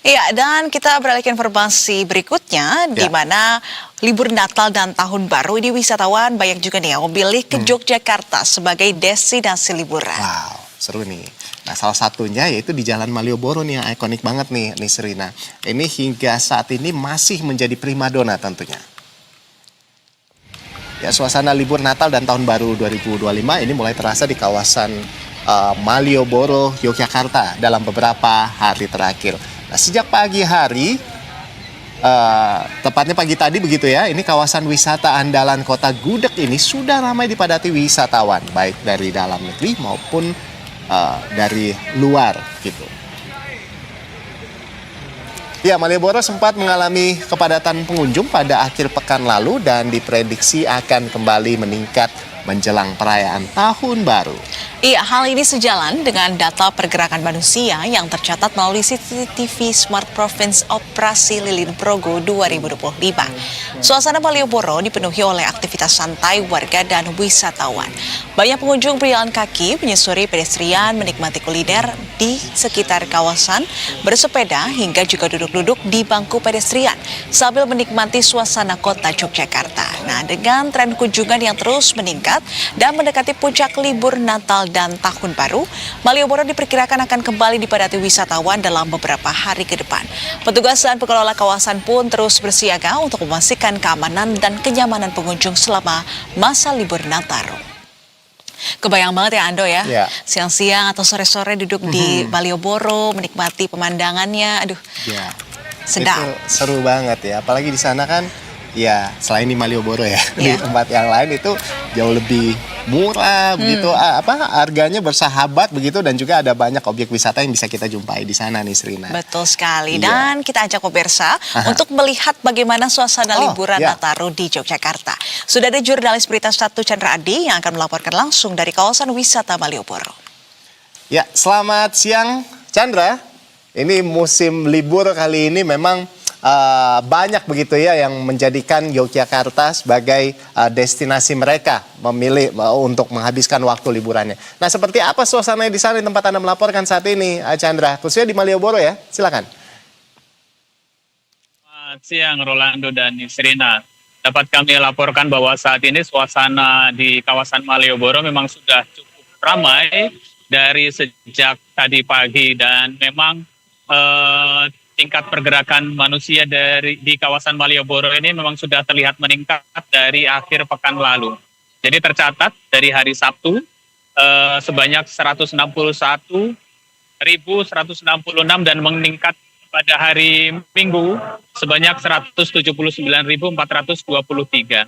Iya, dan kita beralih ke informasi berikutnya, di Ya. mana libur Natal dan Tahun Baru ini wisatawan banyak juga nih yang memilih ke Yogyakarta sebagai destinasi liburan. Wow, seru nih. Nah, salah satunya yaitu di Jalan Malioboro nih yang ikonik banget nih Serina. Ini hingga saat ini masih menjadi primadona tentunya. Ya, suasana libur Natal dan Tahun Baru 2025 ini mulai terasa di kawasan Malioboro, Yogyakarta dalam beberapa hari terakhir. Nah, sejak pagi hari, tepatnya pagi tadi begitu ya, ini kawasan wisata andalan Kota Gudeg ini sudah ramai dipadati wisatawan, baik dari dalam negeri maupun dari luar gitu. Ya, Malioboro sempat mengalami kepadatan pengunjung pada akhir pekan lalu dan diprediksi akan kembali meningkat menjelang perayaan Tahun Baru. Iya, hal ini sejalan dengan data pergerakan manusia yang tercatat melalui CCTV Smart Province Operasi Lilin Progo 2025. Suasana Malioboro dipenuhi oleh aktivitas santai warga dan wisatawan. Banyak pengunjung berjalan kaki, menyusuri pedestrian, menikmati kuliner di sekitar kawasan, bersepeda hingga juga duduk-duduk di bangku pedestrian sambil menikmati suasana kota Yogyakarta. Nah, dengan tren kunjungan yang terus meningkat dan mendekati puncak libur Natal dan Tahun Baru, Malioboro diperkirakan akan kembali dipadati wisatawan dalam beberapa hari ke depan. Petugas dan pengelola kawasan pun terus bersiaga untuk memastikan keamanan dan kenyamanan pengunjung selama masa libur Nataru. Kebayang banget ya Ando ya, Ya. siang-siang atau sore-sore duduk di Malioboro, menikmati pemandangannya, aduh Ya, sedap. itu seru banget ya. Apalagi di sana kan, ya selain di Malioboro ya, di Iya. tempat yang lain itu jauh lebih murah begitu, harganya bersahabat begitu dan juga ada banyak objek wisata yang bisa kita jumpai di sana nih Serina. Betul sekali. Iya. Dan kita ajak pemirsa untuk melihat bagaimana suasana liburan ya. Nataru di Yogyakarta. Sudah ada jurnalis Berita 1 Chandra Adi yang akan melaporkan langsung dari kawasan wisata Malioboro. Ya, selamat siang Chandra. Ini musim libur kali ini memang banyak begitu ya yang menjadikan Yogyakarta sebagai destinasi mereka memilih untuk menghabiskan waktu liburannya. Nah, seperti apa suasananya di sana di tempat Anda melaporkan saat ini, Chandra? Khususnya di Malioboro ya, silakan. Selamat siang Rolando dan Serina. Dapat kami laporkan bahwa saat ini suasana di kawasan Malioboro memang sudah cukup ramai dari sejak tadi pagi dan memang tingkat pergerakan manusia di kawasan Malioboro ini memang sudah terlihat meningkat dari akhir pekan lalu. Jadi tercatat dari hari Sabtu sebanyak 161.166 dan meningkat pada hari Minggu sebanyak 179.423.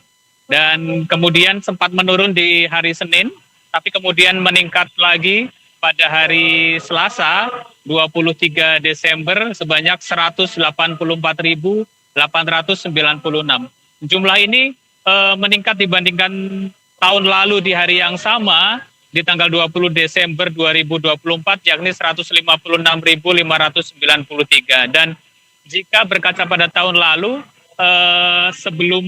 Dan kemudian sempat menurun di hari Senin, tapi kemudian meningkat lagi pada hari Selasa 23 Desember sebanyak 184.896. Jumlah ini meningkat dibandingkan tahun lalu di hari yang sama di tanggal 20 Desember 2024 yakni 156.593. Dan jika berkaca pada tahun lalu sebelum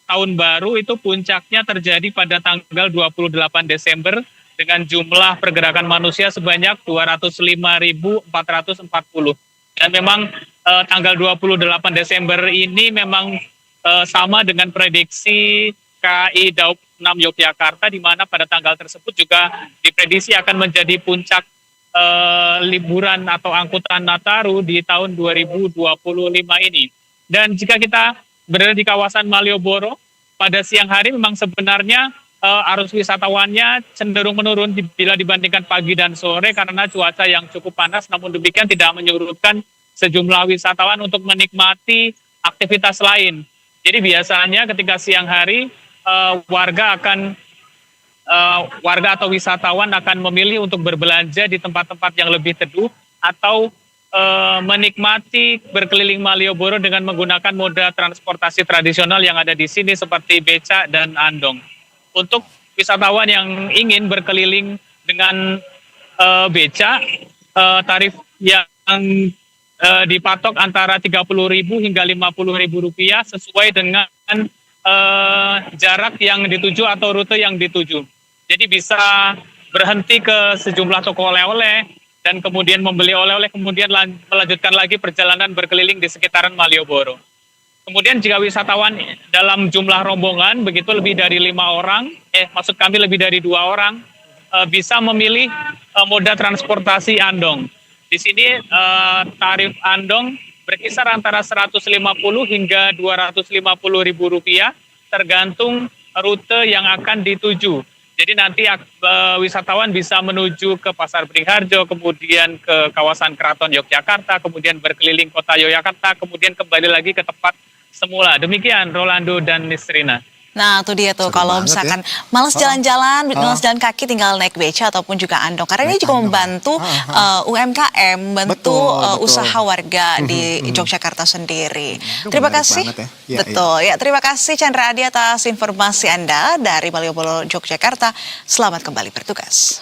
tahun baru itu puncaknya terjadi pada tanggal 28 Desember dengan jumlah pergerakan manusia sebanyak 205.440. Dan memang tanggal 28 Desember ini memang sama dengan prediksi KAI Daup 6 Yogyakarta, di mana pada tanggal tersebut juga diprediksi akan menjadi puncak liburan atau angkutan Nataru di tahun 2025 ini. Dan jika kita berada di kawasan Malioboro, pada siang hari memang sebenarnya arus wisatawannya cenderung menurun bila dibandingkan pagi dan sore karena cuaca yang cukup panas, namun demikian tidak menyurutkan sejumlah wisatawan untuk menikmati aktivitas lain. Jadi biasanya ketika siang hari warga atau wisatawan akan memilih untuk berbelanja di tempat-tempat yang lebih teduh atau menikmati berkeliling Malioboro dengan menggunakan moda transportasi tradisional yang ada di sini seperti becak dan andong. Untuk wisatawan yang ingin berkeliling dengan becak, tarif yang dipatok antara Rp30.000 hingga Rp50.000 sesuai dengan jarak yang dituju atau rute yang dituju. Jadi bisa berhenti ke sejumlah toko oleh-oleh, dan kemudian membeli oleh-oleh, kemudian melanjutkan lagi perjalanan berkeliling di sekitaran Malioboro. Kemudian jika wisatawan dalam jumlah rombongan begitu lebih dari 5 orang, maksud kami lebih dari 2 orang, bisa memilih moda transportasi andong. Di sini tarif andong berkisar antara 150 hingga 250 ribu rupiah, tergantung rute yang akan dituju. Jadi nanti wisatawan bisa menuju ke Pasar Beringharjo, kemudian ke kawasan Keraton Yogyakarta, kemudian berkeliling kota Yogyakarta, kemudian kembali lagi ke tempat semula. Demikian Rolando dan Nisrina. Nah, itu dia tuh Seru kalau banget misalkan males jalan-jalan, males jalan kaki, tinggal naik beca ataupun juga andong. Karena ini juga membantu UMKM, bantu Betul. usaha warga di Yogyakarta sendiri. Terima menarik kasih. banget ya. Iya, Betul. Ya, terima kasih Chandra Adi atas informasi Anda dari Malioboro, Yogyakarta. Selamat kembali bertugas.